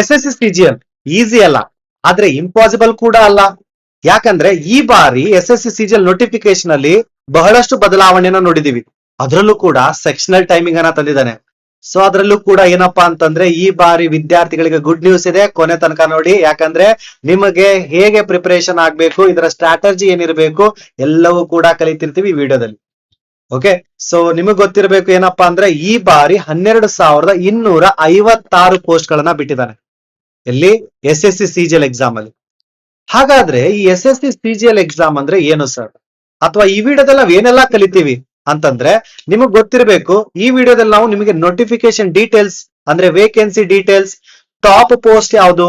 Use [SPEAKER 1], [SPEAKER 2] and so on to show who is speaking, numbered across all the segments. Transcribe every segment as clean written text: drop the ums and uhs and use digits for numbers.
[SPEAKER 1] SSC CGL easy ಅಲ್ಲ, ಆದ್ರೆ impossible ಕೂಡ ಅಲ್ಲ. ಯಾಕಂದ್ರೆ ಈ ಬಾರಿ SSC CGL ನೋಟಿಫಿಕೇಶನ್ ಅಲ್ಲಿ ಬಹಳಷ್ಟು ಬದಲಾವಣೆಯನ್ನ ನೋಡಿದೀವಿ. ಅದರಲ್ಲೂ ಕೂಡ ಸೆಕ್ಷನಲ್ ಟೈಮಿಂಗ್ ಅನ್ನ ತಂದಿದ್ದಾನೆ. ಸೊ ಅದ್ರಲ್ಲೂ ಕೂಡ ಏನಪ್ಪಾ ಅಂತಂದ್ರೆ ಈ ಬಾರಿ ವಿದ್ಯಾರ್ಥಿಗಳಿಗೆ ಗುಡ್ ನ್ಯೂಸ್ ಇದೆ, ಕೊನೆ ತನಕ ನೋಡಿ. ಯಾಕಂದ್ರೆ ನಿಮಗೆ ಹೇಗೆ ಪ್ರಿಪರೇಷನ್ ಆಗ್ಬೇಕು, ಇದರ ಸ್ಟ್ರಾಟಜಿ ಏನಿರಬೇಕು ಎಲ್ಲವೂ ಕೂಡ ಕಲಿತಿರ್ತೀವಿ ಈ ವಿಡಿಯೋದಲ್ಲಿ. ಓಕೆ, ಸೊ ನಿಮಗ್ ಗೊತ್ತಿರಬೇಕು ಏನಪ್ಪಾ ಅಂದ್ರೆ ಈ ಬಾರಿ 12,256 ಪೋಸ್ಟ್ ಗಳನ್ನ ಬಿಟ್ಟಿದ್ದಾನೆ ಎಲ್ಲಿ SSC CGL ಎಕ್ಸಾಮ್ ಅಲ್ಲಿ. ಹಾಗಾದ್ರೆ ಈ SSC CGL ಎಕ್ಸಾಮ್ ಅಂದ್ರೆ ಏನು ಸರ್, ಅಥವಾ ಈ ವಿಡಿಯೋದಲ್ಲಿ ನಾವ್ ಏನೆಲ್ಲ ಕಲಿತೀವಿ ಅಂತಂದ್ರೆ ನಿಮಗ್ ಗೊತ್ತಿರಬೇಕು. ಈ ವಿಡಿಯೋದಲ್ಲಿ ನಾವು ನಿಮಗೆ ನೋಟಿಫಿಕೇಶನ್ ಡೀಟೇಲ್ಸ್ ಅಂದ್ರೆ ವೇಕೆನ್ಸಿ ಡೀಟೇಲ್ಸ್, ಟಾಪ್ ಪೋಸ್ಟ್ ಯಾವುದು,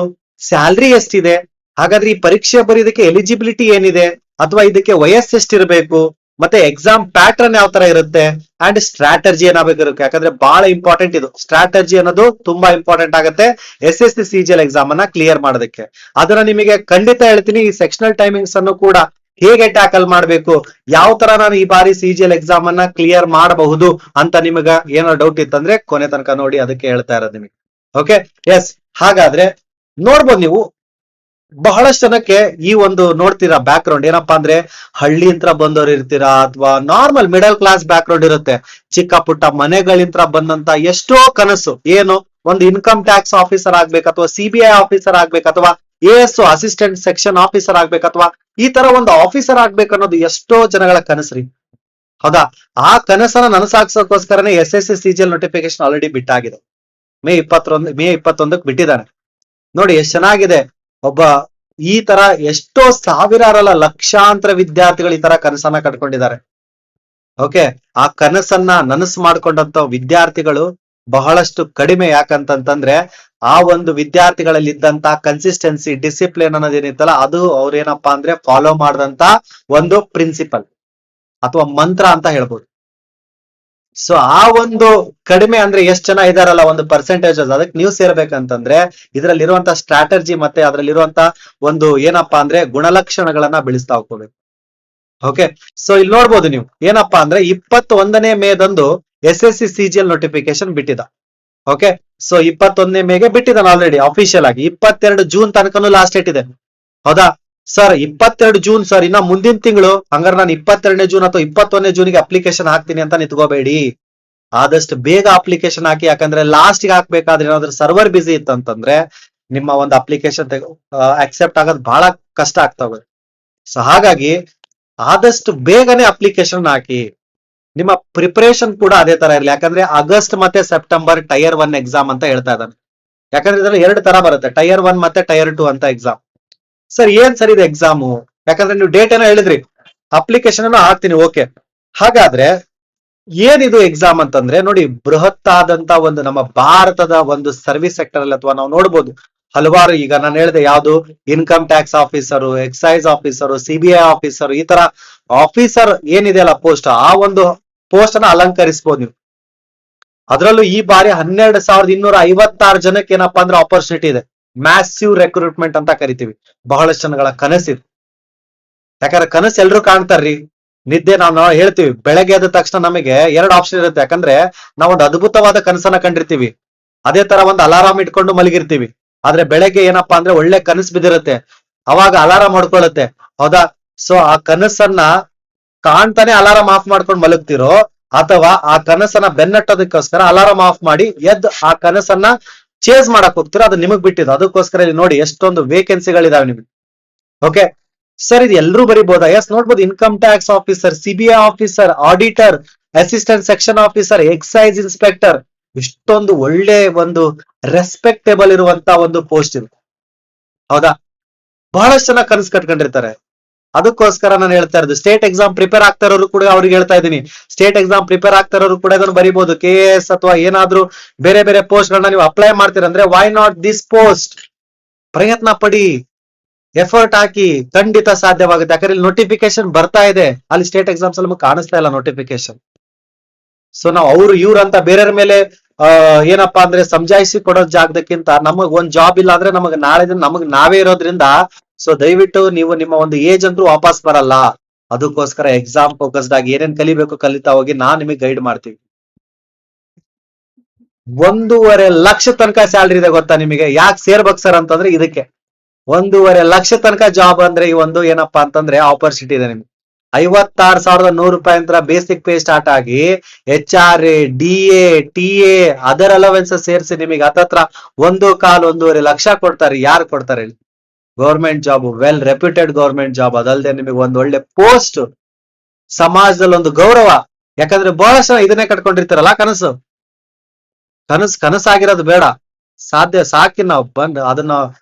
[SPEAKER 1] ಸ್ಯಾಲ್ರಿ ಎಷ್ಟಿದೆ, ಹಾಗಾದ್ರೆ ಈ ಪರೀಕ್ಷೆ ಬರೆಯೋದಕ್ಕೆ ಎಲಿಜಿಬಿಲಿಟಿ ಏನಿದೆ, ಅಥವಾ ಇದಕ್ಕೆ ವಯಸ್ಸು ಎಷ್ಟಿರಬೇಕು, ಮತ್ತೆ ಎಕ್ಸಾಮ್ ಪ್ಯಾಟರ್ನ್ ಯಾವ ತರ ಇರುತ್ತೆ, ಅಂಡ್ ಸ್ಟ್ರಾಟಜಿ ಏನಾಗಬೇಕು. ಯಾಕಂದ್ರೆ ಬಹಳ ಇಂಪಾರ್ಟೆಂಟ್ ಇದು, ಸ್ಟ್ರಾಟಜಿ ಅನ್ನೋದು ತುಂಬಾ ಇಂಪಾರ್ಟೆಂಟ್ ಆಗುತ್ತೆ SSC CGL ಎಕ್ಸಾಮ್ ಅನ್ನ ಕ್ಲಿಯರ್ ಮಾಡೋದಕ್ಕೆ. ಅದನ್ನ ನಿಮಗೆ ಖಂಡಿತ ಹೇಳ್ತೀನಿ. ಈ ಸೆಕ್ಷನಲ್ ಟೈಮಿಂಗ್ಸ್ ಅನ್ನು ಕೂಡ ಹೇಗೆ ಟ್ಯಾಕಲ್ ಮಾಡಬೇಕು, ಯಾವ ತರ ನಾನು ಈ ಬಾರಿ CGL ಎಕ್ಸಾಮ್ ಅನ್ನ ಕ್ಲಿಯರ್ ಮಾಡಬಹುದು ಅಂತ ನಿಮಗ ಏನೋ ಡೌಟ್ ಇತ್ತಂದ್ರೆ ಕೊನೆ ತನಕ ನೋಡಿ, ಅದಕ್ಕೆ ಹೇಳ್ತಾ ಇರೋದು ನಿಮಗೆ. Okay, yes. ಹಾಗಾದ್ರೆ ನೋಡ್ಬೋದು ನೀವು ಬಹಳಷ್ಟು ಜನಕ್ಕೆ ಈ ಒಂದು ನೋಡ್ತೀರಾ ಬ್ಯಾಕ್ ಗ್ರೌಂಡ್ ಏನಪ್ಪಾ ಅಂದ್ರೆ ಹಳ್ಳಿ ಅಂತ ಬಂದವರು ಇರ್ತೀರಾ, ಅಥವಾ normal middle class back ground ಇರುತ್ತೆ. ಚಿಕ್ಕ ಪುಟ್ಟ ಮನೆಗಳಿಂದ ಬಂದಂತ ಎಷ್ಟೋ ಕನಸು, ಏನು ಒಂದು ಇನ್ಕಮ್ ಟ್ಯಾಕ್ಸ್ ಆಫೀಸರ್ ಆಗ್ಬೇಕು, ಅಥವಾ CBI ಆಫೀಸರ್ ಆಗ್ಬೇಕು, ಅಥವಾ AS ಅಸಿಸ್ಟೆಂಟ್ ಸೆಕ್ಷನ್ ಆಫೀಸರ್ ಆಗ್ಬೇಕು, ಅಥವಾ ಈ ತರ ಒಂದು ಆಫೀಸರ್ ಆಗ್ಬೇಕು ಅನ್ನೋದು ಎಷ್ಟೋ ಜನಗಳ ಕನಸ್ರಿ. ಹೌದಾ? ಆ ಕನಸನ್ನ ನನಸಾಗ್ಸೋಕೋಸ್ಕರನೇ SSC CGL ನೋಟಿಫಿಕೇಶನ್ ಆಲ್ರೆಡಿ ಬಿಟ್ಟಾಗಿದೆ. ಮೇ 21ಕ್ಕೆ ಬಿಟ್ಟಿದ್ದಾನೆ. ನೋಡಿ ಎಷ್ಟು ಚೆನ್ನಾಗಿದೆ. ಒಬ್ಬ ಈ ತರ ಎಷ್ಟೋ ಸಾವಿರಾರಲ್ಲ ಲಕ್ಷಾಂತರ ವಿದ್ಯಾರ್ಥಿಗಳು ಈ ತರ ಕನಸನ್ನ ಕಟ್ಕೊಂಡಿದ್ದಾರೆ. ಓಕೆ, ಆ ಕನಸನ್ನ ನನಸು ಮಾಡ್ಕೊಂಡಂತ ವಿದ್ಯಾರ್ಥಿಗಳು ಬಹಳಷ್ಟು ಕಡಿಮೆ. ಯಾಕಂತಂದ್ರೆ ಆ ಒಂದು ವಿದ್ಯಾರ್ಥಿಗಳಲ್ಲಿ ಇದ್ದಂತ ಕನ್ಸಿಸ್ಟೆನ್ಸಿ, ಡಿಸಿಪ್ಲಿನ್ ಅನ್ನೋದೇನಿತ್ತಲ್ಲ, ಅದು ಅವ್ರೇನಪ್ಪಾ ಅಂದ್ರೆ ಫಾಲೋ ಮಾಡಿದಂತ ಒಂದು ಪ್ರಿನ್ಸಿಪಲ್ ಅಥವಾ ಮಂತ್ರ ಅಂತ ಹೇಳ್ಬೋದು. ಸೊ ಆ ಒಂದು ಕಡಿಮೆ ಅಂದ್ರೆ ಎಷ್ಟು ಜನ ಇದಾರಲ್ಲ, ಒಂದು ಪರ್ಸೆಂಟೇಜ್, ಅದಕ್ಕೆ ನೀವು ಸೇರ್ಬೇಕಂತಂದ್ರೆ ಇದ್ರಲ್ಲಿರುವಂತ ಸ್ಟ್ರಾಟಜಿ ಮತ್ತೆ ಅದ್ರಲ್ಲಿರುವಂತ ಒಂದು ಏನಪ್ಪಾ ಅಂದ್ರೆ ಗುಣಲಕ್ಷಣಗಳನ್ನ ಬೆಳೆಸ್ತಾ ಹೋಗ್ಕೋಬೇಕು. ಓಕೆ, ಸೊ ಇಲ್ಲಿ ನೋಡ್ಬೋದು ನೀವು ಏನಪ್ಪಾ ಅಂದ್ರೆ 21ನೇ ಮೇದಂದು SSC CGL ನೋಟಿಫಿಕೇಶನ್ ಬಿಟ್ಟಿದ. ಓಕೆ, ಸೊ 21ನೇ ಮೇಗೆ ಬಿಟ್ಟಿದ್ದಾನೆ ಆಲ್ರೆಡಿ ಅಫಿಷಿಯಲ್ ಆಗಿ. 22 ಜೂನ್ ತನಕನೂ ಲಾಸ್ಟ್ ಡೇಟ್ ಇದೆ. ಹೌದಾ ಸರ್? 22 ಜೂನ್ ಸರ್, ಇನ್ನ ಮುಂದಿನ ತಿಂಗಳು. ಹಂಗಾರೆ ನಾನು 22ನೇ ಜೂನ್ ಅಥವಾ 21ನೇ ಜೂನ್ಗೆ ಅಪ್ಲಿಕೇಶನ್ ಹಾಕ್ತೀನಿ ಅಂತ ನಿಂತ್ಕೋಬೇಡಿ. ಆದಷ್ಟು ಬೇಗ ಅಪ್ಲಿಕೇಶನ್ ಹಾಕಿ. ಯಾಕಂದ್ರೆ ಲಾಸ್ಟ್ ಗೆ ಹಾಕ್ಬೇಕಾದ್ರೆ ಏನಾದ್ರೂ ಸರ್ವರ್ ಬಿಸಿ ಇತ್ತಂತಂದ್ರೆ ನಿಮ್ಮ ಒಂದು ಅಪ್ಲಿಕೇಶನ್ ಅಕ್ಸೆಪ್ಟ್ ಆಗೋದು ಬಹಳ ಕಷ್ಟ ಆಗ್ತವೆ. ಸೊ ಹಾಗಾಗಿ ಆದಷ್ಟು ಬೇಗನೆ ಅಪ್ಲಿಕೇಶನ್ ಹಾಕಿ. ನಿಮ್ಮ ಪ್ರಿಪರೇಷನ್ ಕೂಡ ಅದೇ ತರ ಇರಲಿ. ಯಾಕಂದ್ರೆ ಆಗಸ್ಟ್ ಮತ್ತೆ ಸೆಪ್ಟೆಂಬರ್ ಟೈರ್ 1 ಎಕ್ಸಾಮ್ ಅಂತ ಹೇಳ್ತಾ ಇದ್ದಾನೆ. ಯಾಕಂದ್ರೆ ಇದ್ರಲ್ಲಿ 2 ತರ ಬರುತ್ತೆ, ಟೈರ್ 1 ಮತ್ತೆ ಟೈರ್ 2 ಅಂತ ಎಕ್ಸಾಮ್. ಸರ್ ಏನ್ ಸರ್ ಇದು ಎಕ್ಸಾಮು? ಯಾಕಂದ್ರೆ ನೀವು ಡೇಟ್ ಏನೋ ಹೇಳಿದ್ರಿ, ಅಪ್ಲಿಕೇಶನ್ ಅನ್ನು ಹಾಕ್ತೀನಿ. ಓಕೆ, ಹಾಗಾದ್ರೆ ಏನಿದು ಎಕ್ಸಾಮ್ ಅಂತಂದ್ರೆ ನೋಡಿ, ಬೃಹತ್ ಆದಂತ ಒಂದು ನಮ್ಮ ಭಾರತದ ಒಂದು ಸರ್ವಿಸ್ ಸೆಕ್ಟರ್ ಅಲ್ಲಿ, ಅಥವಾ ನಾವು ನೋಡ್ಬೋದು ಹಲವಾರು, ಈಗ ನಾನು ಹೇಳಿದೆ ಯಾವ್ದು, income tax officer, excise officer, CBI officer, ಈ ತರ ಆಫೀಸರ್ ಏನಿದೆ ಅಲ್ಲ ಪೋಸ್ಟ್, ಆ ಒಂದು ಪೋಸ್ಟ್ ಅನ್ನ ಅಲಂಕರಿಸಬಹುದು ನೀವು. ಅದರಲ್ಲೂ ಈ ಬಾರಿ 12,256 ಜನಕ್ಕೆ ಏನಪ್ಪಾ ಅಂದ್ರೆ ಆಪರ್ಚುನಿಟಿ ಇದೆ. ಮ್ಯಾಸಿವ್ ರೆಕ್ರೂಟ್ಮೆಂಟ್ ಅಂತ ಕರಿತೀವಿ. ಬಹಳಷ್ಟು ಜನಗಳ ಕನಸಿದೆ. ಯಾಕಂದ್ರೆ ಕನಸು ಎಲ್ರು ಕಾಣ್ತಾರ್ರಿ. ನಿದ್ದೆ ನಾವು ಹೇಳ್ತೀವಿ, ಬೆಳಗ್ಗೆ ಎದ್ದ ತಕ್ಷಣ ನಮಗೆ 2 ಆಪ್ಷನ್ ಇರುತ್ತೆ. ಯಾಕಂದ್ರೆ ನಾವೊಂದು ಅದ್ಭುತವಾದ ಕನಸನ್ನ ಕಂಡಿರ್ತೀವಿ, ಅದೇ ತರ ಒಂದು ಅಲಾರಾಮ್ ಇಟ್ಕೊಂಡು ಮಲಗಿರ್ತೀವಿ. ಆದ್ರೆ ಬೆಳಗ್ಗೆ ಏನಪ್ಪಾ ಅಂದ್ರೆ ಒಳ್ಳೆ ಕನಸು ಬಿದ್ದಿರುತ್ತೆ, ಅವಾಗ ಅಲಾರಾಮ್ ಮಾಡ್ಕೊಳ್ಳುತ್ತೆ. ಹೌದಾ? ಸೊ ಆ ಕನಸನ್ನ ಕಾಣ್ತಾನೆ ಅಲಾರಾಮ್ ಆಫ್ ಮಾಡ್ಕೊಂಡು ಮಲಗ್ತಿರೋ, ಅಥವಾ ಆ ಕನಸನ್ನ ಬೆನ್ನಟ್ಟೋದಕ್ಕೋಸ್ಕರ ಅಲಾರಾಮ್ ಆಫ್ ಮಾಡಿ ಎದ್ದು ಆ ಕನಸನ್ನ ಚೇಸ್ ಮಾಡಕ್ ಹೋಗ್ತೀರೋ, ಅದು ನಿಮಗ್ ಬಿಟ್ಟಿದ್ದು. ಅದಕ್ಕೋಸ್ಕರ ಇಲ್ಲಿ ನೋಡಿ ಎಷ್ಟೊಂದು ವೇಕೆನ್ಸಿಗಳಿದಾವೆ ನಿಮಗೆ. ಓಕೆ ಸರ್, ಇದು ಎಲ್ರೂ ಬರಿಬಹುದಾ? ಎಸ್, ನೋಡ್ಬೋದು. Income tax officer, CBI officer, auditor, assistant section officer, excise inspector, ಇಷ್ಟೊಂದು ಒಳ್ಳೆ ಒಂದು ರೆಸ್ಪೆಕ್ಟೇಬಲ್ ಇರುವಂತ ಒಂದು ಪೋಸ್ಟ್ ಇದು. ಹೌದಾ? ಬಹಳಷ್ಟು ಜನ ಕನಸು ಕಟ್ಕೊಂಡಿರ್ತಾರೆ. ಅದಕ್ಕೋಸ್ಕರ ನಾನು ಹೇಳ್ತಾ ಇರೋದು, ಸ್ಟೇಟ್ ಎಕ್ಸಾಮ್ ಪ್ರಿಪೇರ್ ಆಗ್ತಾ ಇರೋರು ಕೂಡ ಅವ್ರಿಗೆ ಹೇಳ್ತಾ ಇದ್ದೀನಿ, ಸ್ಟೇಟ್ ಎಕ್ಸಾಮ್ ಪ್ರಿಪೇರ್ ಆಗ್ತಾ ಇರೋರು ಕೂಡ ಇದನ್ನು ಬರಿಬಹುದು. KAS ಅಥವಾ ಏನಾದ್ರೂ ಬೇರೆ ಬೇರೆ ಪೋಸ್ಟ್ ಗಳನ್ನ ನೀವು ಅಪ್ಲೈ ಮಾಡ್ತೀರಂದ್ರೆ ವೈ ನಾಟ್ ದಿಸ್ ಪೋಸ್ಟ್? ಪ್ರಯತ್ನ ಪಡಿ, ಎಫರ್ಟ್ ಹಾಕಿ, ಖಂಡಿತ ಸಾಧ್ಯವಾಗುತ್ತೆ. ಯಾಕಂದ್ರೆ ಇಲ್ಲಿ ನೋಟಿಫಿಕೇಶನ್ ಬರ್ತಾ ಇದೆ, ಅಲ್ಲಿ ಸ್ಟೇಟ್ ಎಕ್ಸಾಮ್ಸ್ ಅಲ್ಲಿ ಕಾಣಿಸ್ತಾ ಇಲ್ಲ ನೋಟಿಫಿಕೇಶನ್. ಸೊ ನಾವು ಅವ್ರು ಇವ್ರು ಅಂತ ಬೇರೆಯವ್ರ ಮೇಲೆ ಏನಪ್ಪಾ ಅಂದ್ರೆ ಸಮಜಾಯಿಸಿ ಕೊಡೋ ಜಾಗದಕ್ಕಿಂತ ನಮಗ್ ಒಂದ್ ಜಾಬ್ ಇಲ್ಲ ಅಂದ್ರೆ ನಮಗ್ ನಾಳೆ ನಮಗ್ ನಾವೇ ಇರೋದ್ರಿಂದ, ಸೊ ದಯವಿಟ್ಟು ನೀವು ನಿಮ್ಮ ಒಂದು ಏಜ್ ಅಂತೂ ವಾಪಸ್ ಬರಲ್ಲ. ಅದಕ್ಕೋಸ್ಕರ ಎಕ್ಸಾಮ್ ಫೋಕಸ್ಡ್ ಆಗಿ ಏನೇನ್ ಕಲಿಬೇಕು ಕಲಿತಾ ಹೋಗಿ ನಾನ್ ನಿಮಗೆ ಗೈಡ್ ಮಾಡ್ತೀವಿ. 1.5 ಲಕ್ಷ ತನಕ ಸ್ಯಾಲ್ರಿ ಇದೆ ಗೊತ್ತಾ ನಿಮಗೆ? ಯಾಕೆ ಸೇರ್ಬೇಕು ಸರ್ ಅಂತಂದ್ರೆ ಇದಕ್ಕೆ. 1.5 ಲಕ್ಷ ತನಕ ಜಾಬ್ ಅಂದ್ರೆ ಈ ಒಂದು ಏನಪ್ಪಾ ಅಂತಂದ್ರೆ ಆಪರ್ಚುನಿಟಿ ಇದೆ ನಿಮ್ಗೆ. 56,100 ರೂಪಾಯಿ ಅಂತ ಬೇಸಿಕ್ ಪೇ ಸ್ಟಾರ್ಟ್ ಆಗಿ HRA, DA, TA, other allowance ಸೇರಿಸಿ ನಿಮಗೆ ಹತ್ತತ್ರ 1.25-1.5 ಲಕ್ಷ ಕೊಡ್ತಾರೆ. ಯಾರು ಕೊಡ್ತಾರೆ ಹೇಳಿ? Government job, well reputed government job. ಅದಲ್ಲದೆ ನಿಮಗೆ ಒಂದ್ ಒಳ್ಳೆ ಪೋಸ್ಟ್, ಸಮಾಜದಲ್ಲಿ ಒಂದು ಗೌರವ. ಯಾಕಂದ್ರೆ ಬಹಳಷ್ಟು ಇದನ್ನೇ ಕಟ್ಕೊಂಡಿರ್ತಾರಲ್ಲ ಕನಸು. ಕನಸಾಗಿರೋದು ಬೇಡ, ಸಾಧ್ಯ ಸಾಕಿ ನಾವು ಬಂದ್ ಅದನ್ನ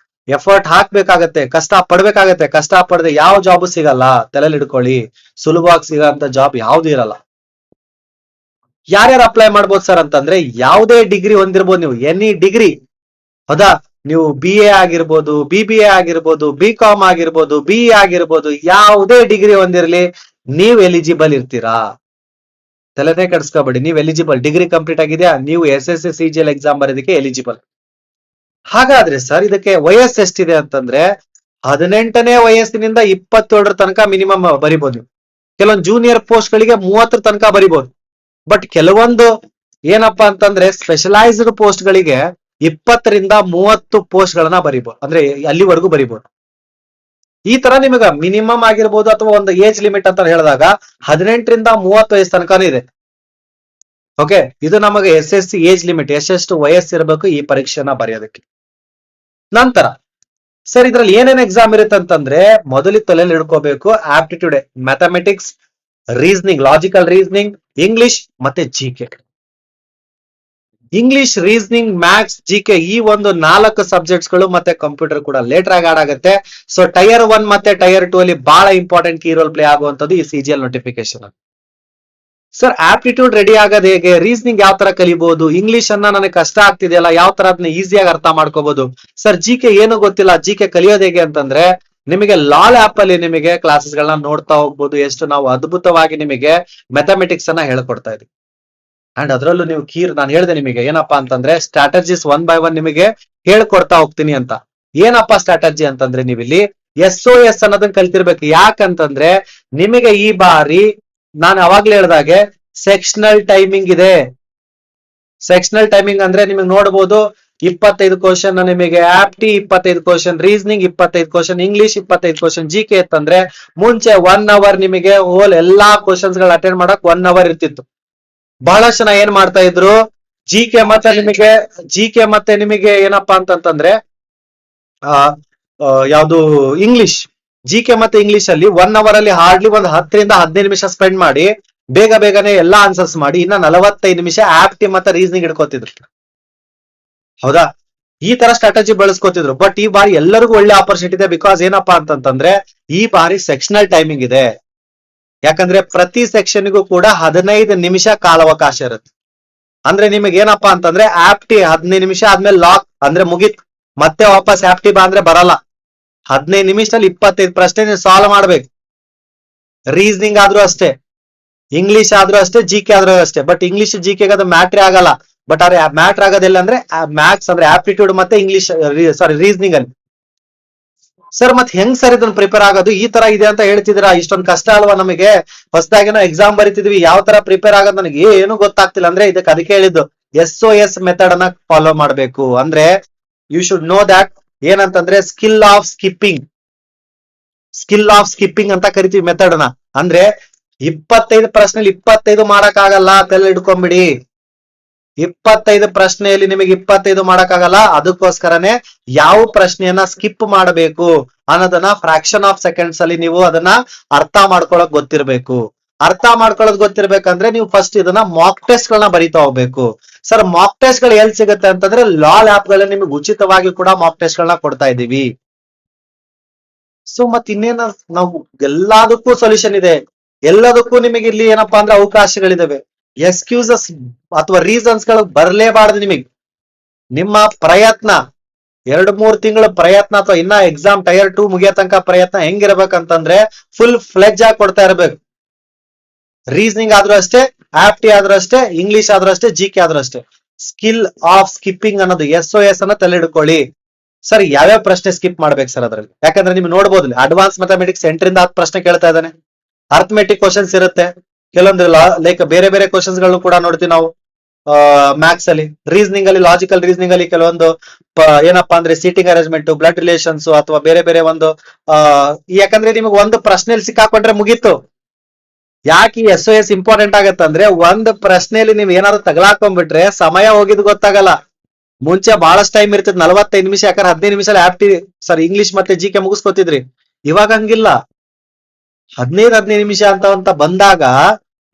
[SPEAKER 1] ಎಫರ್ಟ್ ಹಾಕ್ಬೇಕಾಗತ್ತೆ, ಕಷ್ಟ ಪಡ್ಬೇಕಾಗತ್ತೆ. ಕಷ್ಟ ಪಡದೆ ಯಾವ ಜಾಬ್ ಸಿಗಲ್ಲ, ತಲೆಯಲ್ಲಿ ಹಿಡ್ಕೊಳ್ಳಿ. ಸುಲಭವಾಗಿ ಸಿಗೋಂತ ಜಾಬ್ ಯಾವ್ದು ಇರಲ್ಲ. ಯಾರ್ಯಾರು ಅಪ್ಲೈ ಮಾಡ್ಬೋದು ಸರ್ ಅಂತಂದ್ರೆ, ಯಾವುದೇ ಡಿಗ್ರಿ ಹೊಂದಿರ್ಬೋದು ನೀವು, ಎನಿ ಡಿಗ್ರಿ. ಹೌದಾ? ನೀವು BA ಆಗಿರ್ಬೋದು, BBA ಆಗಿರ್ಬೋದು, BCom ಆಗಿರ್ಬೋದು, BE ಆಗಿರ್ಬೋದು, ಯಾವುದೇ ಡಿಗ್ರಿ ಹೊಂದಿರ್ಲಿ ನೀವು ಎಲಿಜಿಬಲ್ ಇರ್ತೀರಾ. ತಲೆನೇ ಕೆಡಿಸ್ಕೋಬೇಡಿ, ನೀವು ಎಲಿಜಿಬಲ್. ಡಿಗ್ರಿ ಕಂಪ್ಲೀಟ್ ಆಗಿದೆಯಾ, ನೀವು SSC CGL ಎಕ್ಸಾಮ್ ಬರೋದಕ್ಕೆ ಎಲಿಜಿಬಲ್. ಹಾಗಾದ್ರೆ ಸರ್ ಇದಕ್ಕೆ ವಯಸ್ಸು ಎಷ್ಟಿದೆ ಅಂತಂದ್ರೆ, 18ನೇ ವಯಸ್ಸಿನಿಂದ 27ರ ತನಕ ಮಿನಿಮಮ್ ಬರಿಬಹುದು. ಕೆಲವೊಂದು ಜೂನಿಯರ್ ಪೋಸ್ಟ್ ಗಳಿಗೆ 30 ತನಕ ಬರಿಬಹುದು. ಬಟ್ ಕೆಲವೊಂದು ಏನಪ್ಪಾ ಅಂತಂದ್ರೆ ಸ್ಪೆಷಲೈಸ್ಡ್ ಪೋಸ್ಟ್ ಗಳಿಗೆ 20ರಿಂದ 30 ಪೋಸ್ಟ್ ಗಳನ್ನ ಬರಿಬಹುದು, ಅಂದ್ರೆ ಅಲ್ಲಿವರೆಗೂ ಬರಿಬಹುದು. ಈ ತರ ನಿಮಗ ಮಿನಿಮಮ್ ಆಗಿರ್ಬೋದು ಅಥವಾ ಒಂದು ಏಜ್ ಲಿಮಿಟ್ ಅಂತ ಹೇಳಿದಾಗ 18ರಿಂದ 30 ವಯಸ್ಸು ತನಕನೂ ಇದೆ. ಓಕೆ, ಇದು ನಮಗೆ SSC ಏಜ್ ಲಿಮಿಟ್, ಎಷ್ಟೆಷ್ಟು ವಯಸ್ಸಿರಬೇಕು ಈ ಪರೀಕ್ಷೆನ ಬರೆಯೋದಕ್ಕೆ. ನಂತರ ಸರ್ ಇದ್ರಲ್ಲಿ ಏನೇನ್ ಎಕ್ಸಾಮ್ ಇರುತ್ತೆ ಅಂತಂದ್ರೆ, ಮೊದಲು ತಲೆಯಲ್ಲಿ ಹಿಡ್ಕೋಬೇಕು aptitude, mathematics, reasoning, logical reasoning, English ಮತ್ತೆ GK. English, reasoning, maths, GK ಈ ಒಂದು 4 ಸಬ್ಜೆಕ್ಟ್ಸ್ ಗಳು ಮತ್ತೆ ಕಂಪ್ಯೂಟರ್ ಕೂಡ ಲೇಟರ್ ಆಗಿ ಆಡ್ ಆಗುತ್ತೆ. ಸೊ ಟೈರ್ 1 ಮತ್ತೆ ಟೈರ್ 2 ಅಲ್ಲಿ ಬಹಳ ಇಂಪಾರ್ಟೆಂಟ್ ಕೀ ರೋಲ್ ಪ್ಲೇ ಆಗುವಂತದ್ದು ಈ CGL notification. Sir aptitude ready ಆಗೋದು ಹೇಗೆ, ರೀಸನಿಂಗ್ ಯಾವ ತರ ಕಲಿಬಹುದು, ಇಂಗ್ಲಿಷ್ ಅನ್ನ ನನಗೆ ಕಷ್ಟ ಆಗ್ತಿದೆಯಲ್ಲ ಯಾವ ತರ ಅದನ್ನ ಈಸಿಯಾಗಿ ಅರ್ಥ ಮಾಡ್ಕೋಬಹುದು. ಸರ್ GK ಏನು ಗೊತ್ತಿಲ್ಲ, GK ಕಲಿಯೋದು ಹೇಗೆ ಅಂತಂದ್ರೆ, ನಿಮಗೆ ಲಾಲ್ ಆಪ್ ಅಲ್ಲಿ ನಿಮಗೆ ಕ್ಲಾಸಸ್ ಗಳನ್ನ ನೋಡ್ತಾ ಹೋಗ್ಬೋದು. ಎಷ್ಟು ನಾವು ಅದ್ಭುತವಾಗಿ ನಿಮಗೆ ಮ್ಯಾಥಮೆಟಿಕ್ಸ್ ಅನ್ನ ಹೇಳ್ಕೊಡ್ತಾ ಇದೀವಿ. ಅಂಡ್ ಅದರಲ್ಲೂ ನೀವು ನಾನು ಹೇಳಿದೆ ನಿಮಗೆ ಏನಪ್ಪಾ ಅಂತಂದ್ರೆ ಸ್ಟ್ರಾಟಜೀಸ್ 1 by 1 ನಿಮಗೆ ಹೇಳ್ಕೊಡ್ತಾ ಹೋಗ್ತೀನಿ ಅಂತ. ಏನಪ್ಪಾ ಸ್ಟ್ರಾಟಜಿ ಅಂತಂದ್ರೆ, ನೀವಿಲ್ಲಿ SOS ಅನ್ನೋದನ್ನ ಕಲ್ತಿರ್ಬೇಕು. ಯಾಕಂತಂದ್ರೆ ನಿಮಗೆ ಈ ಬಾರಿ ನಾನು ಅವಾಗ್ಲೇ ಹೇಳ್ದಾಗೆ ಸೆಕ್ಷನಲ್ ಟೈಮಿಂಗ್ ಇದೆ. ಸೆಕ್ಷನಲ್ ಟೈಮಿಂಗ್ ಅಂದ್ರೆ ನಿಮಗೆ ನೋಡಬಹುದು 25 ಕ್ವಶನ್ ನಿಮಗೆ ಆಪ್ಟಿ, 25 question reasoning, 25 question English, 25 question GK ಅಂತಂದ್ರೆ ಮುಂಚೆ 1 ಅವರ್ ನಿಮಗೆ ಹೋಲ್ ಎಲ್ಲಾ ಕ್ವಶನ್ಸ್ ಗಳು ಅಟೆಂಡ್ ಮಾಡಕ್ 1 ಅವರ್ ಇರ್ತಿತ್ತು. ಬಹಳಷ್ಟು ಜನ ಏನ್ ಮಾಡ್ತಾ ಇದ್ರು, GK ಮತ್ತೆ ನಿಮಗೆ ಏನಪ್ಪಾ ಅಂತಂದ್ರೆ ಯಾವ್ದು ಇಂಗ್ಲಿಷ್, GK ಮತ್ತೆ ಇಂಗ್ಲಿಷ್ ಅಲ್ಲಿ 1 ಅವರ್ ಅಲ್ಲಿ ಹಾರ್ಡ್ಲಿ ಒಂದು 10ರಿಂದ 15 ನಿಮಿಷ ಸ್ಪೆಂಡ್ ಮಾಡಿ ಬೇಗನೆ ಎಲ್ಲಾ ಆನ್ಸರ್ಸ್ ಮಾಡಿ ಇನ್ನ 45 ನಿಮಿಷ ಆಪ್ಟಿ ಮತ್ತೆ ರೀಸನಿಂಗ್ ಇಡ್ಕೋತಿದ್ರು. ಹೌದಾ? ಈ ತರ ಸ್ಟ್ರಾಟಜಿ ಬಳಸ್ಕೋತಿದ್ರು. ಬಟ್ ಈ ಬಾರಿ ಎಲ್ಲರಿಗೂ ಒಳ್ಳೆ ಆಪರ್ಚುನಿಟಿ ಇದೆ. ಬಿಕಾಸ್ ಏನಪ್ಪಾ ಅಂತಂದ್ರೆ ಈ ಬಾರಿ ಸೆಕ್ಷನಲ್ ಟೈಮಿಂಗ್ ಇದೆ. ಯಾಕಂದ್ರೆ ಪ್ರತಿ ಸೆಕ್ಷನ್ಗೂ ಕೂಡ 15 ನಿಮಿಷ ಕಾಲಾವಕಾಶ ಇರುತ್ತೆ. ಅಂದ್ರೆ ನಿಮಗೆ ಏನಪ್ಪಾ ಅಂತಂದ್ರೆ ಆಪ್ಟಿ 15 ನಿಮಿಷ ಆದ್ಮೇಲೆ ಲಾಕ್ ಅಂದ್ರೆ ಮುಗೀತ್, ಮತ್ತೆ ವಾಪಸ್ ಆಪ್ಟಿ ಬಾ ಅಂದ್ರೆ ಬರಲ್ಲ. 15 ನಿಮಿಷದಲ್ಲಿ 25 ಪ್ರಶ್ನೆ ಸಾಲ್ವ್ ಮಾಡ್ಬೇಕು. ರೀಸನಿಂಗ್ ಆದ್ರೂ ಅಷ್ಟೇ, ಇಂಗ್ಲಿಷ್ ಆದ್ರೂ ಅಷ್ಟೇ, GK ಆದ್ರೂ ಅಷ್ಟೇ. ಬಟ್ ಇಂಗ್ಲಿಷ್ GK ಅದು ಮ್ಯಾಟ್ರೇ ಆಗಲ್ಲ. ಬಟ್ ಅವ್ರ ಮ್ಯಾಟ್ರ್ ಆಗೋದಿಲ್ಲ ಅಂದ್ರೆ ಮ್ಯಾಥ್ಸ್ ಅಂದ್ರೆ ಆಪ್ಟಿಟ್ಯೂಡ್ ಮತ್ತೆ ಇಂಗ್ಲಿಷ್ ರೀಸನಿಂಗ್ ಅಲ್ಲಿ. ಸರ್ ಮತ್ತೆ ಹೆಂಗ್ ಸರ್ ಇದನ್ನ ಪ್ರಿಪೇರ್ ಆಗೋದು, ಈ ತರ ಇದೆ ಅಂತ ಹೇಳ್ತಿದ್ದೀರಾ, ಇಷ್ಟೊಂದು ಕಷ್ಟ ಅಲ್ವಾ ನಮಗೆ, ಹೊಸದಾಗಿ ಎಕ್ಸಾಮ್ ಬರಿತಿದ್ವಿ, ಯಾವ ತರ ಪ್ರಿಪೇರ್ ಆಗೋದು ನನಗೆ ಏನು ಗೊತ್ತಾಗ್ತಿಲ್ಲ ಅಂದ್ರೆ ಅದಕ್ಕೆ ಹೇಳಿದ್ದು SOS ಮೆಥಡ್ ಅನ್ನ ಫಾಲೋ ಮಾಡ್ಬೇಕು. ಅಂದ್ರೆ ಯು ಶುಡ್ ನೋ ದಟ್ ಏನಂತಂದ್ರೆ ಸ್ಕಿಲ್ ಆಫ್ ಸ್ಕಿಪ್ಪಿಂಗ್ ಅಂತ ಕರಿತೀವಿ ಮೆಥಡ್ ನ. ಅಂದ್ರೆ 25 ಪ್ರಶ್ನೆಯಲ್ಲಿ 25 ಮಾಡಕ್ ಆಗಲ್ಲ, ತಲೆ ಹಿಡ್ಕೊಂಡ್ಬಿಡಿ. 25 ಪ್ರಶ್ನೆಯಲ್ಲಿ ನಿಮಗೆ 25 ಮಾಡಕ್ಕಾಗಲ್ಲ. ಅದಕ್ಕೋಸ್ಕರನೇ ಯಾವ ಪ್ರಶ್ನೆಯನ್ನ ಸ್ಕಿಪ್ ಮಾಡಬೇಕು ಅನ್ನೋದನ್ನ ಫ್ರಾಕ್ಷನ್ ಆಫ್ ಸೆಕೆಂಡ್ಸ್ ಅಲ್ಲಿ ನೀವು ಅದನ್ನ ಅರ್ಥ ಮಾಡ್ಕೊಳಕ್ ಗೊತ್ತಿರ್ಬೇಕು. ಅರ್ಥ ಮಾಡ್ಕೊಳ್ಳೋದು ಗೊತ್ತಿರ್ಬೇಕಂದ್ರೆ ನೀವು ಫಸ್ಟ್ ಇದನ್ನ ಮಾಕ್ ಟೆಸ್ಟ್ ಗಳನ್ನ ಬರೀತಾ ಹೋಗ್ಬೇಕು. ಸರ್ ಮಾಕ್ ಟೆಸ್ಟ್ ಗಳು ಎಲ್ಲಿ ಸಿಗುತ್ತೆ ಅಂತಂದ್ರೆ ಲಾಲ್ ಆಪ್ ಗಳಲ್ಲಿ ನಿಮಗೆ ಉಚಿತವಾಗಿ ಕೂಡ ಮಾಕ್ ಟೆಸ್ಟ್ ಗಳನ್ನ ಕೊಡ್ತಾ ಇದೀವಿ. ಸೊ ಮತ್ ಇನ್ನೇನ, ನಾವು ಎಲ್ಲದಕ್ಕೂ ಸೊಲ್ಯೂಷನ್ ಇದೆ, ಎಲ್ಲದಕ್ಕೂ ನಿಮಗೆ ಇಲ್ಲಿ ಏನಪ್ಪಾ ಅಂದ್ರೆ ಅವಕಾಶಗಳಿದಾವೆ. ಎಕ್ಸ್ಕ್ಯೂಸಸ್ ಅಥವಾ ರೀಸನ್ಸ್ ಗಳು ಬರ್ಲೇಬಾರ್ದು ನಿಮಗೆ. ನಿಮ್ಮ ಪ್ರಯತ್ನ 2-3 ತಿಂಗಳ ಪ್ರಯತ್ನ ಅಥವಾ ಇನ್ನ ಎಕ್ಸಾಮ್ ಟೈರ್ 2 ಮುಗಿಯೋ ತನಕ ಪ್ರಯತ್ನ ಹೆಂಗಿರ್ಬೇಕಂತಂದ್ರೆ ಫುಲ್ ಫ್ಲೆಜ್ ಆಗಿ ಕೊಡ್ತಾ ಇರ್ಬೇಕು. ರೀಸನಿಂಗ್ ಆದ್ರೂ ಅಷ್ಟೇ, ಆಪ್ಟಿ ಆದ್ರೂ ಅಷ್ಟೇ, ಇಂಗ್ಲಿಷ್ ಆದ್ರೂ ಅಷ್ಟೇ, GK ಆದ್ರೂ ಅಷ್ಟೇ. ಸ್ಕಿಲ್ ಆಫ್ ಸ್ಕಿಪ್ಪಿಂಗ್ ಅನ್ನೋದು SOS ಅನ್ನ ತಲೆ ಹಿಡ್ಕೊಳ್ಳಿ. ಸರ್ ಯಾವ್ಯಾವ ಪ್ರಶ್ನೆ ಸ್ಕಿಪ್ ಮಾಡ್ಬೇಕು ಸರ್ ಅದ್ರಲ್ಲಿ? ಯಾಕಂದ್ರೆ ನಿಮ್ಗೆ ನೋಡ್ಬೋದು ಅಡ್ವಾನ್ಸ್ ಮ್ಯಾಥಮೆಟಿಕ್ಸ್ 8ರಿಂದ 10 ಪ್ರಶ್ನೆ ಕೇಳ್ತಾ ಇದ್ದಾನೆ. ಅರ್ಥಮೆಟಿಕ್ ಕ್ವಶನ್ಸ್ ಇರುತ್ತೆ, ಕೆಲವೊಂದು ಲೈಕ್ ಬೇರೆ ಕ್ವಶನ್ಸ್ ಗಳನ್ನು ಕೂಡ ನೋಡ್ತೀವಿ ನಾವು. ಮ್ಯಾಥ್ಸ್ ಅಲ್ಲಿ, ರೀಸನಿಂಗ್ ಅಲ್ಲಿ, ಲಾಜಿಕಲ್ ರೀಸನಿಂಗ್ ಅಲ್ಲಿ ಕೆಲವೊಂದು ಏನಪ್ಪಾ ಅಂದ್ರೆ ಸೀಟಿಂಗ್ ಅರೇಂಜ್ಮೆಂಟ್, ಬ್ಲಡ್ ರಿಲೇಷನ್ಸ್ ಅಥವಾ ಬೇರೆ ಬೇರೆ ಒಂದು ಆ ಯಾಕಂದ್ರೆ ನಿಮಗೆ ಒಂದು ಪ್ರಶ್ನೆಯಲ್ಲಿ ಸಿಕ್ಕಾಕೊಂಡ್ರೆ ಮುಗೀತು. ಯಾಕೆ ಈ SOS ಇಂಪಾರ್ಟೆಂಟ್ ಆಗತ್ತಂದ್ರೆ ಒಂದ್ ಪ್ರಶ್ನೆಯಲ್ಲಿ ನೀವ್ ಏನಾದ್ರು ತಗಲಾಕೊಂಡ್ಬಿಟ್ರೆ ಸಮಯ ಹೋಗಿದ್ ಗೊತ್ತಾಗಲ್ಲ. ಮುಂಚೆ ಬಹಳಷ್ಟು ಟೈಮ್ ಇರ್ತದೆ, 45 ನಿಮಿಷ, ಯಾಕಂದ್ರೆ 15 ನಿಮಿಷ ಇಂಗ್ಲಿಷ್ ಮತ್ತೆ GK ಮುಗಿಸ್ಕೊತಿದ್ರಿ. ಇವಾಗ ಹಂಗಿಲ್ಲ, 15 ನಿಮಿಷ ಅಂತ ಬಂದಾಗ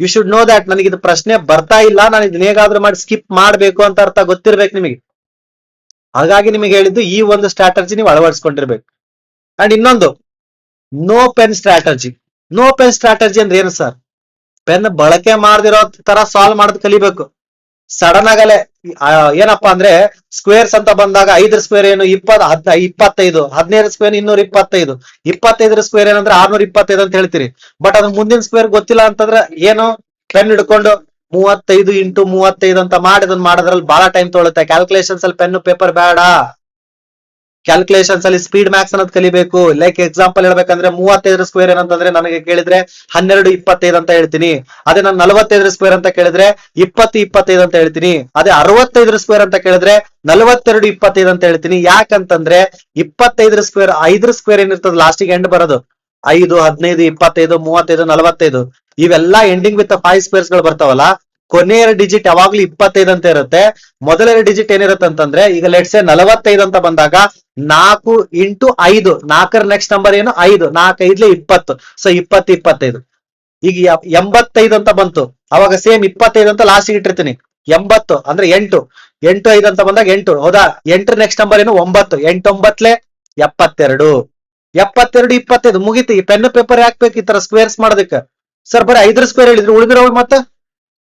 [SPEAKER 1] ಯು ಶುಡ್ ನೋ ದಟ್ ನನಗೆ ಇದು ಪ್ರಶ್ನೆ ಬರ್ತಾ ಇಲ್ಲ, ನಾನು ಇದನ್ನ ಹೇಗಾದ್ರೂ ಮಾಡಿ ಸ್ಕಿಪ್ ಮಾಡ್ಬೇಕು ಅಂತ ಅರ್ಥ ಗೊತ್ತಿರ್ಬೇಕು ನಿಮಗೆ. ಹಾಗಾಗಿ ನಿಮಗೆ ಹೇಳಿದ್ದು ಈ ಒಂದು ಸ್ಟ್ರಾಟಜಿ ನೀವು ಅಳವಡಿಸ್ಕೊಂಡಿರ್ಬೇಕು. ಅಂಡ್ ಇನ್ನೊಂದು, no pen strategy. No pen strategy ಅಂದ್ರೆ ಏನು ಸರ್? ಪೆನ್ ಬಳಕೆ ಮಾಡದಿರೋ ತರ ಸಾಲ್ವ್ ಮಾಡೋದು ಕಲಿಬೇಕು. ಸಡನ್ ಆಗಲೇ ಏನಪ್ಪಾ ಅಂದ್ರೆ ಸ್ಕ್ವೇರ್ಸ್ ಅಂತ ಬಂದಾಗ 5 ಸ್ಕ್ವೇರ್ ಏನು 25, 15 ಸ್ಕ್ವೇರ್ 225, 25 ಸ್ಕ್ವೇರ್ ಏನಂದ್ರೆ 625 ಅಂತ ಹೇಳ್ತೀರಿ. ಬಟ್ ಅದು ಮುಂದಿನ ಸ್ಕ್ವೇರ್ ಗೊತ್ತಿಲ್ಲ ಅಂತಂದ್ರೆ ಏನು, ಪೆನ್ ಹಿಡ್ಕೊಂಡು 35 ಇಂಟು 35 ಅಂತ ಮಾಡೋದ್ರಲ್ಲಿ ಬಹಳ ಟೈಮ್ ತೊಗೊಳುತ್ತೆ. ಕ್ಯಾಲ್ಕುಲೇಷನ್ಸ್ ಅಲ್ಲಿ ಪೆನ್ ಪೇಪರ್ ಬೇಡ. ಕ್ಯಾಲ್ಕುಲೇಷನ್ಸ್ ಅಲ್ಲಿ ಸ್ಪೀಡ್ ಮ್ಯಾಕ್ಸ್ ಅನ್ನೋದು ಕಲಿಬೇಕು. ಲೈಕ್ ಎಕ್ಸಾಂಪಲ್ ಹೇಳ್ಬೇಕಂದ್ರೆ 35 ಸ್ಕ್ವೇರ್ ಏನಂತಂದ್ರೆ ನನಗೆ ಕೇಳಿದ್ರೆ 1225 ಅಂತ ಹೇಳ್ತೀನಿ. ಅದೇ ನಾನು 45 ಸ್ಕ್ವೇರ್ ಅಂತ ಕೇಳಿದ್ರೆ 2025 ಅಂತ ಹೇಳ್ತೀನಿ. ಅದೇ 65 ಸ್ಕ್ವೇರ್ ಅಂತ ಕೇಳಿದ್ರೆ 4225 ಅಂತ ಹೇಳ್ತೀನಿ. ಯಾಕಂತಂದ್ರೆ 25 ಸ್ಕ್ವೇರ್ 5 ಸ್ಕ್ವೇರ್ ಏನಿರ್ತದೆ ಲಾಸ್ಟಿಗೆ ಎಂಡ್ ಬರೋದು 5, 15, 25, 35, 45 ಇವೆಲ್ಲ ಎಂಡಿಂಗ್ ವಿತ್ 5 ಸ್ಕ್ವೇರ್ಸ್ ಗಳು ಬರ್ತಾವಲ್ಲ, ಕೊನೆಯ ಡಿಜಿಟ್ ಯಾವಾಗ್ಲೂ 25 ಅಂತ ಇರುತ್ತೆ. ಮೊದಲನೇ ಡಿಜಿಟ್ ಏನಿರುತ್ತೆ ಅಂತಂದ್ರೆ ಈಗ ಲೆಟ್ಸ್ 45 ಅಂತ ಬಂದಾಗ 4 ಇಂಟು 5, 4ರ ನೆಕ್ಸ್ಟ್ ನಂಬರ್ ಏನು 5, 4 5 20, ಸೊ 20 25. ಈಗ 85 ಅಂತ ಬಂತು, ಅವಾಗ ಸೇಮ್ 25 ಅಂತ ಲಾಸ್ಟ್ ಇಟ್ಟಿರ್ತೀನಿ. 80 ಅಂದ್ರೆ 8, 8 5 ಅಂತ ಬಂದಾಗ 8, ಹೌದಾ? 8ರ ನೆಕ್ಸ್ಟ್ ನಂಬರ್ ಏನು 9, 8 9 72, 72 25 ಮುಗಿತು. ಈ ಪೆನ್ ಪೇಪರ್ ಹಾಕ್ಬೇಕು ಈ ತರ ಸ್ಕ್ವೇರ್ಸ್ ಮಾಡೋದಕ್ಕೆ. ಸರ್ ಬರೀ 5 ಸ್ಕ್ವೇರ್ ಹೇಳಿದ್ರು,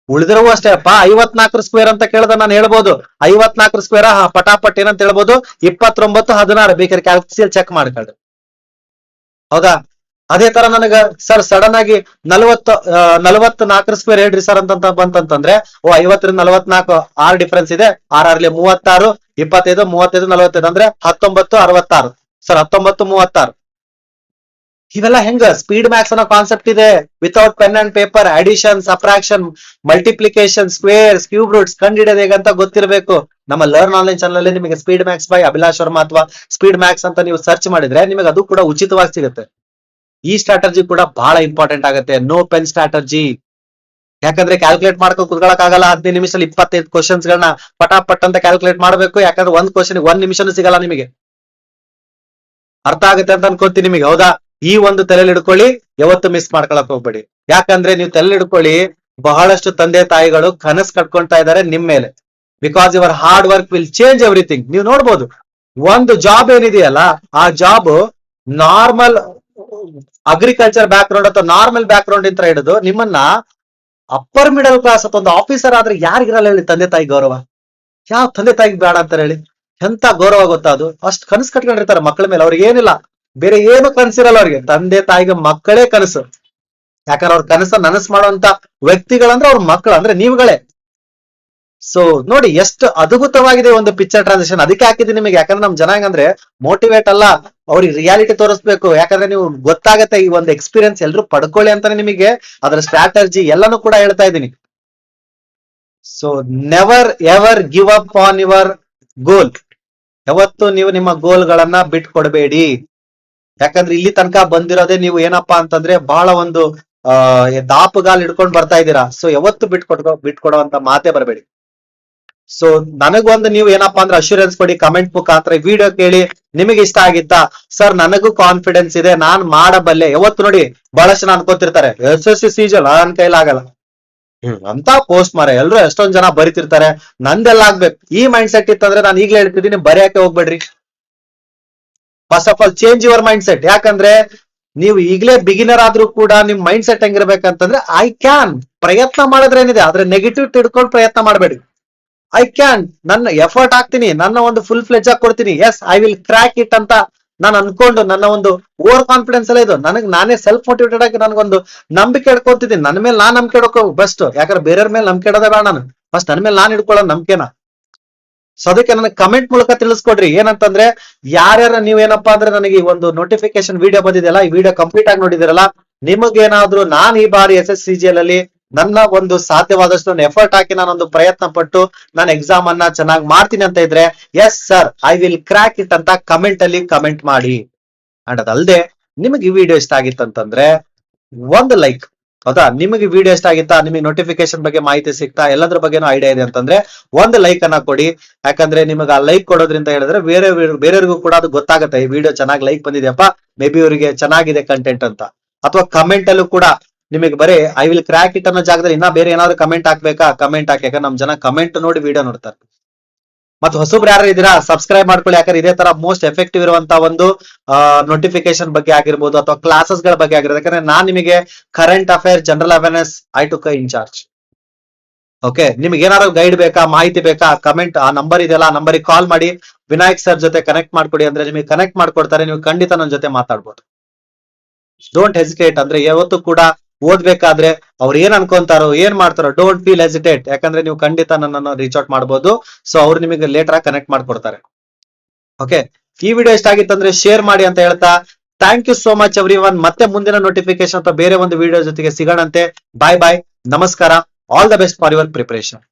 [SPEAKER 1] ಉಳಿದಿರವು ಅಷ್ಟೇ ಅಪ್ಪ. 54 ಸ್ಕ್ವೇರ್ ಅಂತ ಕೇಳಿದ್ರೆ ನಾನು ಹೇಳ್ಬೋದು 54 ಸ್ಕ್ವೇರ್ ಪಟಾಪಟ್ ಏನಂತ ಹೇಳ್ಬೋದು 29 16, ಬೇಕಾದ್ರೆ ಕ್ಯಾಲ್ಕುಲೇಷನ್ ಚೆಕ್ ಮಾಡ್ಕೊಳ್ಳಿ, ಹೌದಾ? ಅದೇ ತರ ನನಗ ಸರ್ ಸಡನ್ ಆಗಿ 44 ಸ್ಕ್ವೇರ್ ಹೇಳ್ರಿ ಸರ್ ಅಂತ ಬಂತಂತಂದ್ರೆ 50ರಿಂದ 44 6 ಡಿಫರೆನ್ಸ್ ಇದೆ, 6 36, 25 35 45 ಅಂದ್ರೆ 19 66. ಸರ್ 19 36. ಇವೆಲ್ಲ ಹೆಂಗ ಸ್ಪೀಡ್ ಮ್ಯಾಕ್ಸ್ ಅನ್ನೋ ಕಾನ್ಸೆಪ್ಟ್ ಇದೆ. Without pen and paper addition, subtraction, multiplication, squares, cube roots ಕಂಡಿಡಿಯೋದು ಹೇಗಂತ ಗೊತ್ತಿರಬೇಕು. ನಮ್ಮ ಲರ್ನ್ ಆನ್ಲೈನ್ ಚಾನಲ್ ಅಲ್ಲಿ ನಿಮಗೆ speed max by Abhilash Sharma ಅಥವಾ ಸ್ಪೀಡ್ ಮ್ಯಾಕ್ಸ್ ಅಂತ ನೀವು ಸರ್ಚ್ ಮಾಡಿದ್ರೆ ನಿಮಗೆ ಅದು ಕೂಡ ಉಚಿತವಾಗಿ ಸಿಗುತ್ತೆ. ಈ ಸ್ಟ್ರಾಟಜಿ ಕೂಡ ಬಹಳ ಇಂಪಾರ್ಟೆಂಟ್ ಆಗುತ್ತೆ, ನೋ ಪೆನ್ ಸ್ಟ್ರಾಟಜಿ. ಯಾಕಂದ್ರೆ ಕ್ಯಾಲ್ಕುಲೇಟ್ ಮಾಡ್ಕೊಂಡು ಕುತ್ಕೊಳಕ್ ಆಗಲ್ಲ. 15 ನಿಮಿಷದಲ್ಲಿ 25 ಕ್ವಶನ್ಸ್ ಗಳನ್ನ ಪಟಾಪಟ್ ಅಂತ ಕ್ಯಾಲ್ಕುಲೇಟ್ ಮಾಡ್ಬೇಕು. ಯಾಕಂದ್ರೆ ಒಂದ್ ಕ್ವಶನ್ 1 ನಿಮಿಷನೂ ಸಿಗಲ್ಲ ನಿಮಗೆ. ಅರ್ಥ ಆಗುತ್ತೆ ಅಂತ ಅನ್ಕೊಂತೀನಿ ನಿಮಗೆ, ಹೌದಾ? ಈ ಒಂದು ತಲೆಯಲ್ಲಿ ಹಿಡ್ಕೊಳ್ಳಿ, ಯಾವತ್ತು ಮಿಸ್ ಮಾಡ್ಕೊಳಕ್ ಹೋಗ್ಬೇಡಿ. ಯಾಕಂದ್ರೆ ನೀವು ತಲೆ ಹಿಡ್ಕೊಳ್ಳಿ, ಬಹಳಷ್ಟು ತಂದೆ ತಾಯಿಗಳು ಕನಸು ಕಟ್ಕೊಂತಾ ಇದ್ದಾರೆ ನಿಮ್ ಮೇಲೆ. Because your hard work will change everything. ನೀವು ನೋಡ್ಬೋದು, ಒಂದು ಜಾಬ್ ಏನಿದೆಯಲ್ಲ ಆ job normal agriculture back ground ಅಥವಾ ನಾರ್ಮಲ್ ಬ್ಯಾಕ್ ಗ್ರೌಂಡ್ ಅಂತ ಹಿಡಿದು ನಿಮ್ಮನ್ನ ಅಪ್ಪರ್ ಮಿಡಲ್ ಕ್ಲಾಸ್ ಅಥವಾ ಒಂದು ಆಫೀಸರ್ ಆದ್ರೆ ಯಾರಿಗಿರಲ್ಲ ಹೇಳಿ ತಂದೆ ತಾಯಿ ಗೌರವ? ಯಾವ ತಂದೆ ತಾಯಿಗೆ ಬೇಡ ಅಂತಾರೆ ಹೇಳಿ? ಎಂತ ಗೌರವ ಗೊತ್ತಾ ಅದು? ಅಷ್ಟು ಕನಸು ಕಟ್ಕೊಂಡಿರ್ತಾರೆ ಮಕ್ಕಳ ಮೇಲೆ. ಅವ್ರಿಗೆ ಏನಿಲ್ಲ, ಬೇರೆ ಏನು ಕನಸಿರಲ್ಲ ಅವ್ರಿಗೆ. ತಂದೆ ತಾಯಿಗೆ ಮಕ್ಕಳೇ ಕನಸು. ಯಾಕಂದ್ರೆ ಅವ್ರ ಕನಸ ನನಸು ಮಾಡುವಂತ ವ್ಯಕ್ತಿಗಳಂದ್ರೆ ಅವ್ರ ಮಕ್ಕಳು, ಅಂದ್ರೆ ನೀವುಗಳೇ. ಸೊ ನೋಡಿ ಎಷ್ಟು ಅದ್ಭುತವಾಗಿದೆ ಒಂದು ಪಿಕ್ಚರ್ ಟ್ರಾನ್ಸಿಷನ್. ಅದಕ್ಕೆ ಹಾಕಿದ್ದೀನಿ ನಿಮಗೆ, ಯಾಕಂದ್ರೆ ನಮ್ ಜನ ಹೆಂಗಂದ್ರೆ ಮೋಟಿವೇಟ್ ಅಲ್ಲ, ಅವ್ರಿಗೆ ರಿಯಾಲಿಟಿ ತೋರಿಸ್ಬೇಕು. ಯಾಕಂದ್ರೆ ನೀವು ಗೊತ್ತಾಗತ್ತೆ, ಈ ಒಂದು ಎಕ್ಸ್ಪೀರಿಯನ್ಸ್ ಎಲ್ರು ಪಡ್ಕೊಳ್ಳಿ ಅಂತಾನೆ ನಿಮಗೆ ಅದರ ಸ್ಟ್ರಾಟಜಿ ಎಲ್ಲಾನು ಕೂಡ ಹೇಳ್ತಾ ಇದ್ದೀನಿ. So never ever give up on your goal. ಯಾವತ್ತು ನೀವು ನಿಮ್ಮ ಗೋಲ್ ಗಳನ್ನ ಬಿಟ್ಕೊಡ್ಬೇಡಿ. ಯಾಕಂದ್ರೆ ಇಲ್ಲಿ ತನಕ ಬಂದಿರೋದೇ ನೀವು ಏನಪ್ಪಾ ಅಂತಂದ್ರೆ ಬಹಳ ಒಂದು ದಾಪುಗಾಲ್ ಹಿಡ್ಕೊಂಡು ಬರ್ತಾ ಇದ್ದೀರಾ. ಸೊ ಯಾವತ್ತು ಬಿಟ್ಕೊಡುವಂತ ಮಾತೇ ಬರಬೇಡಿ. ಸೊ ನನಗೊಂದು ನೀವು ಏನಪ್ಪಾ ಅಂದ್ರೆ ಅಶ್ಯೂರೆನ್ಸ್ ಕೊಡಿ ಕಮೆಂಟ್ ಮುಖಾಂತರ. ವಿಡಿಯೋ ಕೇಳಿ ನಿಮಗೆ ಇಷ್ಟ ಆಗಿತ್ತಾ? ಸರ್ ನನಗೂ ಕಾನ್ಫಿಡೆನ್ಸ್ ಇದೆ, ನಾನ್ ಮಾಡಬಲ್ಲೆ. ಯಾವತ್ತು ನೋಡಿ ಬಹಳಷ್ಟು ಜನ ಅನ್ಕೋತಿರ್ತಾರೆ SSC CGL ನನ್ನ ಕೈಲಾಗಲ್ಲ ಅಂತ ಪೋಸ್ಟ್ ಮಾರ. ಎಲ್ರು ಎಷ್ಟೊಂದ್ ಜನ ಬರಿತಿರ್ತಾರೆ, ನಂದೆಲ್ಲ ಆಗ್ಬೇಕು. ಈ ಮೈಂಡ್ ಸೆಟ್ ಇತ್ತಂದ್ರೆ ನಾನು ಈಗ್ಲೇ ಹೇಳ್ತಿದ್ದೀನಿ, ಬರೆಯಕ್ಕೆ ಹೋಗ್ಬೇಡ್ರಿ. First of all change your mind set. ಯಾಕಂದ್ರೆ ನೀವು ಈಗಲೇ ಬಿಗಿನರ್ ಆದ್ರೂ ಕೂಡ ನಿಮ್ ಮೈಂಡ್ ಸೆಟ್ ಹೆಂಗಿರ್ಬೇಕಂತಂದ್ರೆ ಐ ಕ್ಯಾನ್. ಪ್ರಯತ್ನ ಮಾಡಿದ್ರೇನಿದೆ, ಆದ್ರೆ ನೆಗೆಟಿವ್ ತಿಳ್ಕೊಂಡು ಪ್ರಯತ್ನ ಮಾಡಬೇಡಿ. ಐ ಕ್ಯಾನ್, ನನ್ನ ಎಫರ್ಟ್ ಹಾಕ್ತೀನಿ, ನನ್ನ ಒಂದು ಫುಲ್ ಫ್ಲೆಜ್ ಆಗಿ ಕೊಡ್ತೀನಿ. Yes I will crack it ಅಂತ ನಾನು ಅನ್ಕೊಂಡು ನನ್ನ ಒಂದು ಓವರ್ ಕಾನ್ಫಿಡೆನ್ಸ್ ಎಲ್ಲ ಇದು. ನನಗೆ ನಾನೇ ಸೆಲ್ಫ್ ಮೋಟಿವೇಟೆಡ್ ಆಗಿ ನನಗೊಂದು ನಂಬಿಕೆ ಇಡ್ಕೊತಿದ್ದೀನಿ. ನನ್ನ ಮೇಲೆ ನಾನ್ ನಂಬಿಕೆ ಇಡ್ಕೋ ಬೆಸ್ಟ್. ಯಾಕಂದ್ರೆ ಬೇರೆಯವ್ರ ಮೇಲೆ ನಂಬಿಕೆ ಇಡೋದೇ ಬೇಡ. ನಾನು ಫಸ್ಟ್ ನನ್ನ ಮೇಲೆ ನಾನು ಇಡ್ಕೊಳ್ಳೋ ನಂಬಿಕೆನ. ಸೊ ಅದಕ್ಕೆ ನನಗೆ ಕಮೆಂಟ್ ಮೂಲಕ ತಿಳಿಸ್ಕೊಡ್ರಿ. ಏನಂತಂದ್ರೆ ಯಾರ್ಯಾರ ನೀವೇನಪ್ಪಾ ಅಂದ್ರೆ ನನಗೆ ಈ ಒಂದು ನೋಟಿಫಿಕೇಶನ್ ವಿಡಿಯೋ ಬಂದಿದೆಯಲ್ಲ, ಈ ವಿಡಿಯೋ ಕಂಪ್ಲೀಟ್ ಆಗಿ ನೋಡಿದಿರಲ್ಲ, ನಿಮಗೇನಾದ್ರೂ ನಾನು ಈ ಬಾರಿ SSCGL ಅಲ್ಲಿ ನನ್ನ ಒಂದು ಸಾಧ್ಯವಾದಷ್ಟು ನಾನು ಎಫರ್ಟ್ ಹಾಕಿ ನಾನೊಂದು ಪ್ರಯತ್ನ ಪಟ್ಟು ನಾನು ಎಕ್ಸಾಮ್ ಅನ್ನ ಚೆನ್ನಾಗಿ ಮಾಡ್ತೀನಿ ಅಂತ ಇದ್ರೆ, yes sir I will crack it ಅಂತ ಕಮೆಂಟ್ ಅಲ್ಲಿ ಕಮೆಂಟ್ ಮಾಡಿ. ಅಂಡ್ ಅದಲ್ಲದೆ ನಿಮಗೆ ಈ ವಿಡಿಯೋ ಇಷ್ಟ ಆಗಿತ್ತಂತಂದ್ರೆ ಒಂದು ಲೈಕ್, ಹೌದಾ? ನಿಮಗೆ ವಿಡಿಯೋ ಇಷ್ಟ ಆಗಿತ್ತಾ, ನಿಮಗೆ ನೋಟಿಫಿಕೇಶನ್ ಬಗ್ಗೆ ಮಾಹಿತಿ ಸಿಗ್ತಾ, ಎಲ್ಲದ್ರ ಬಗ್ಗೆನೂ ಐಡಿಯಾ ಇದೆ ಅಂತಂದ್ರೆ ಒಂದು ಲೈಕ್ ಅನ್ನ ಕೊಡಿ. ಯಾಕಂದ್ರೆ ನಿಮಗೆ ಆ ಲೈಕ್ ಕೊಡೋದ್ರಿಂದ ಹೇಳಿದ್ರೆ ಬೇರೆಯವ್ರಿಗೂ ಕೂಡ ಅದು ಗೊತ್ತಾಗುತ್ತೆ, ಈ ವಿಡಿಯೋ ಚೆನ್ನಾಗಿ ಲೈಕ್ ಬಂದಿದೆಯಪ್ಪ, ಮೇ ಬಿ ಇವರಿಗೆ ಚೆನ್ನಾಗಿದೆ ಕಂಟೆಂಟ್ ಅಂತ. ಅಥವಾ ಕಮೆಂಟ್ ಅಲ್ಲೂ ಕೂಡ ನಿಮಗೆ ಬರೀ ಐ ವಿಲ್ ಕ್ರ್ಯಾಕ್ ಇಟ್ ಅನ್ನೋ ಜಾಗದಲ್ಲಿ ಇನ್ನ ಬೇರೆ ಏನಾದ್ರು ಕಮೆಂಟ್ ಹಾಕ್ಬೇಕಾ, ಕಮೆಂಟ್ ಹಾಕಿ. ಯಾಕಂದ್ರೆ ನಮ್ ಜನ ಕಮೆಂಟ್ ನೋಡಿ ವಿಡಿಯೋ ನೋಡ್ತಾರೆ. ಮತ್ತೆ ಹೊಸಬ್ರು ಯಾರು ಇದೀರಾ ಸಬ್ಸ್ಕ್ರೈಬ್ ಮಾಡ್ಕೊಳ್ಳಿ. ಯಾಕಂದ್ರೆ ಇದೇ ತರ ಮೋಸ್ಟ್ ಎಫೆಕ್ಟಿವ್ ಇರುವಂತ ಒಂದು ನೋಟಿಫಿಕೇಶನ್ ಬಗ್ಗೆ ಆಗಿರ್ಬೋದು ಅಥವಾ ಕ್ಲಾಸಸ್ ಗಳ ಬಗ್ಗೆ ಆಗಿರೋದು. ಯಾಕಂದ್ರೆ ನಾನ್ ನಿಮಗೆ current affair, general awareness I to in charge. Okay, ನಿಮ್ಗೆ ಏನಾದ್ರು ಗೈಡ್ ಬೇಕಾ, ಮಾಹಿತಿ ಬೇಕಾ, ಕಮೆಂಟ್ ಆ ನಂಬರ್ ಇದೆಯಲ್ಲ, ಆ ನಂಬರಿಗೆ ಕಾಲ್ ಮಾಡಿ ವಿನಾಯಕ್ ಸರ್ ಜೊತೆ ಕನೆಕ್ಟ್ ಮಾಡ್ಕೊಡಿ ಅಂದ್ರೆ ನಿಮಗೆ ಕನೆಕ್ಟ್ ಮಾಡ್ಕೊಡ್ತಾರೆ. ನೀವು ಖಂಡಿತ ನನ್ನ ಜೊತೆ ಮಾತಾಡ್ಬೋದು. Don't hesitate. ಅಂದ್ರೆ ಯಾವತ್ತು ಕೂಡ ಓದ್ಬೇಕಾದ್ರೆ ಅವ್ರು ಏನ್ ಅನ್ಕೊಂತಾರೋ, ಏನ್ ಮಾಡ್ತಾರೋ, ಡೋಂಟ್ ಫೀಲ್ ಹೆಸಿಟೇಟ್. ಯಾಕಂದ್ರೆ ನೀವು ಖಂಡಿತ ನನ್ನನ್ನು ರೀಚ್ ಔಟ್ ಮಾಡಬಹುದು. ಸೊ ಅವ್ರು ನಿಮಗೆ ಲೇಟರ್ ಆಗಿ ಕನೆಕ್ಟ್ ಮಾಡ್ಕೊಡ್ತಾರೆ. ಓಕೆ, ಈ ವಿಡಿಯೋ ಇಷ್ಟ ಆಗಿತ್ತಂದ್ರೆ ಶೇರ್ ಮಾಡಿ ಅಂತ ಹೇಳ್ತಾ, thank you so much everyone. ಮತ್ತೆ ಮುಂದಿನ ನೋಟಿಫಿಕೇಶನ್ ಅಥವಾ ಬೇರೆ ಒಂದು ವಿಡಿಯೋ ಜೊತೆಗೆ ಸಿಗೋಣಂತೆ. ಬಾಯ್ ಬಾಯ್, ನಮಸ್ಕಾರ. All the best for your preparation.